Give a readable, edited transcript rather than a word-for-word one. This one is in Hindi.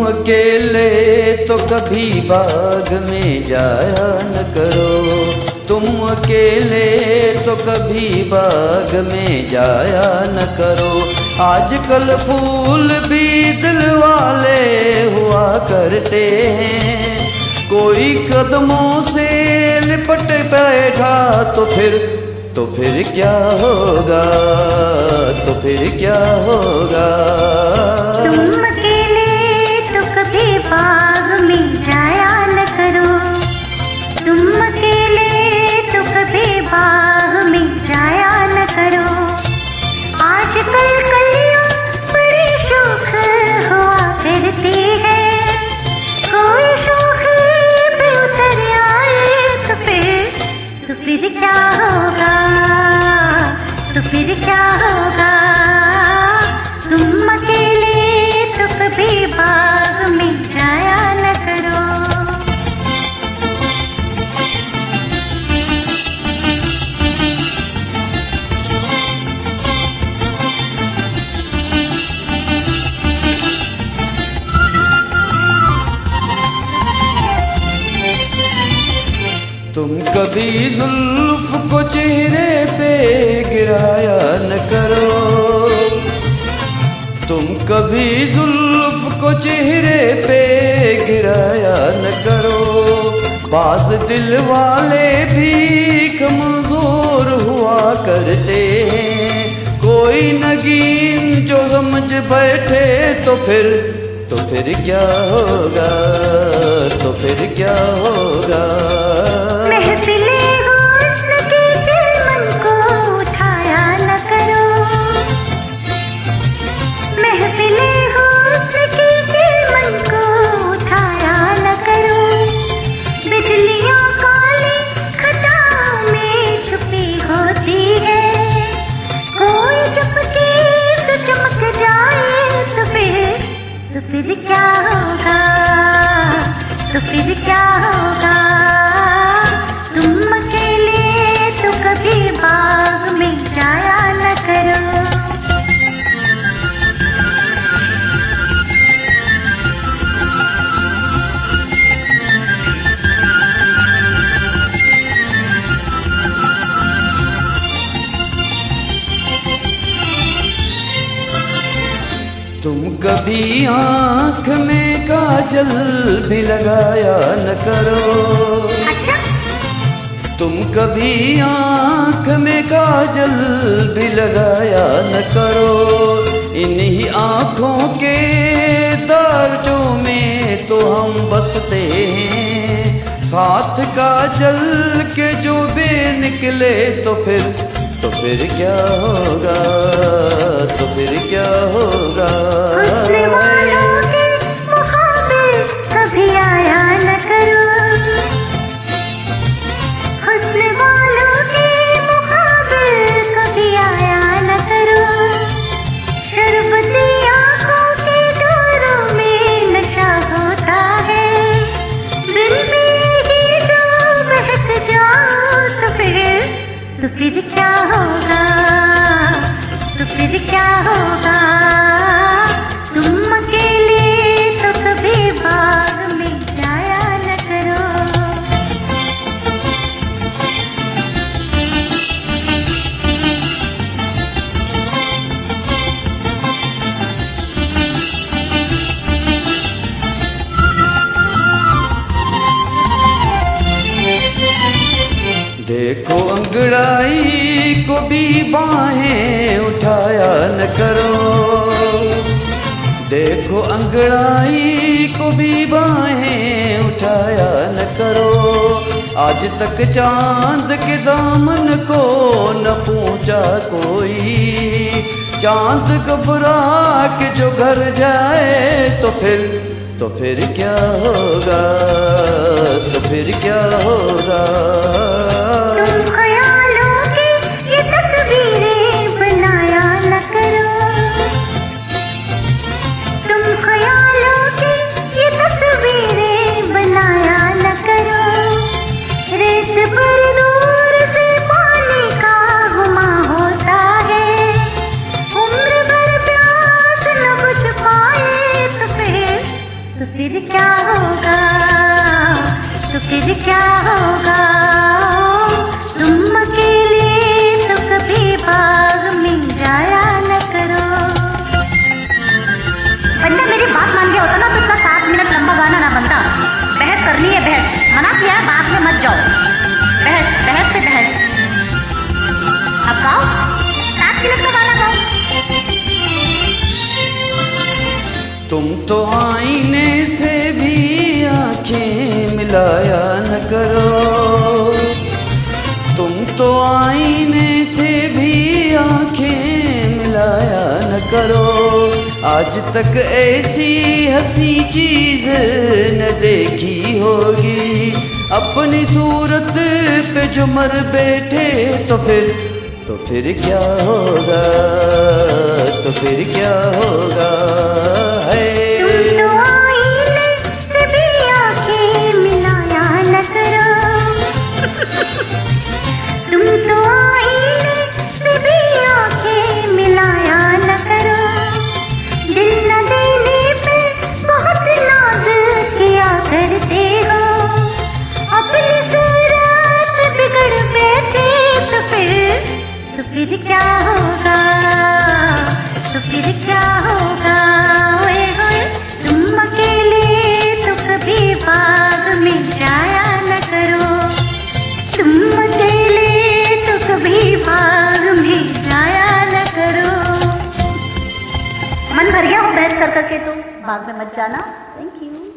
अकेले तो कभी बाग में जाया न करो, तुम अकेले तो कभी बाग में जाया न करो। आजकल फूल भी दिल वाले हुआ करते हैं, कोई कदमों से लिपट बैठा तो फिर क्या होगा, तो फिर क्या होगा। तुम अकेले तो कभी बाग में जाया न करो, तुम अकेले तो कभी बाग में जाया न करो। आजकल कलियां बड़ी शौक हुआ करती है, कोई शौक पे उतर आए तो फिर क्या होगा, तो फिर क्या होगा। तुम अकेले तो कभी बाग में जाया न करो। तुम कभी जुल्फ को चेहरे पे गिराया न करो, तुम कभी जुल्फ को चेहरे पे गिराया न करो। पास दिल वाले भी कमजोर हुआ करते हैं, कोई नगीन जो समझ बैठे तो फिर क्या होगा, तो फिर क्या होगा। महफिले हुस्न के चमन को उठाया न करो, महफिले हुस्न के चमन को उठाया न करो। बिजलियां काली खटाओं में छुपी होती है, कोई चुपके से चमक जाए तो फिर क्या होगा, तो फिर क्या होगा। तुम अकेले तो कभी बाग में जाया न करो। तुम कभी आँख में काजल भी लगाया न करो, अच्छा? तुम कभी आँख में काजल भी लगाया न करो। इन्हीं आँखों के तारजों में तो हम बसते हैं, साथ काजल के जो बे निकले तो फिर क्या होगा, तो फिर क्या होगा। हुस्न वालों के मुकाबिल कभी आया न करो, हुस्न वालों के मुकाबिल कभी आया न करो। शरबती आँखों के डोरों में नशा होता है, दिल में ही जो बहक जाओ तो फिर क्या होगा, तो फिर क्या होगा। तुम अकेले तो कभी बाग में जाया न करो। देखो अंगड़ाई को भी बाहें उठाया न करो, देखो अंगड़ाई को भी बाहें उठाया न करो। आज तक चांद के दामन को न पूछा कोई, चांद घबरा के जो घर जाए तो फिर क्या होगा, तो फिर क्या होगा। तुम ख्यालों की ये तस्वीरें बनाया न करो, तुम ख्यालों की ये तस्वीरें बनाया न करो। रेत पर दूर से पानी का गुमा होता है, उम्र भर प्यास न बुझ पाए तो फिर क्या होगा, तो फिर क्या होगा। तुम अकेले तो कभी बाग में जाया न करो। बंदा मेरी बात मान गया होता ना तो इतना 7 मिनट लंबा गाना ना बनता। बहस करनी है बहस, मना किया है बाग में मत जाओ। बहस बहस पे बहस। अब गाओ, 7 मिनट का गाना गाओ। तुम तो आईने से भी आंखें मिलाया न करो। तुम तो आईने से भी आंखें मिलाया न करो। आज तक ऐसी हंसी चीज न देखी होगी। अपनी सूरत पे जो मर बैठे तो फिर क्या होगा, तो फिर क्या होगा। तुम तो आईने से भी आंखें मिलाया न करो। तुम तो आईने से भी आंखें मिलाया न करो। दिल न देने पे बहुत नाज किया करते हो। अपनी सूरत बिगड़ बैठे तो फिर क्या होगा, तो फिर क्या होगा। ओए होए, तुम अकेले तो कभी बाग में जाया न करो। तुम अकेले तो कभी बाग में जाया न करो। मन भर गया हो बहस कर करके तो बाग में मत जाना। Thank you.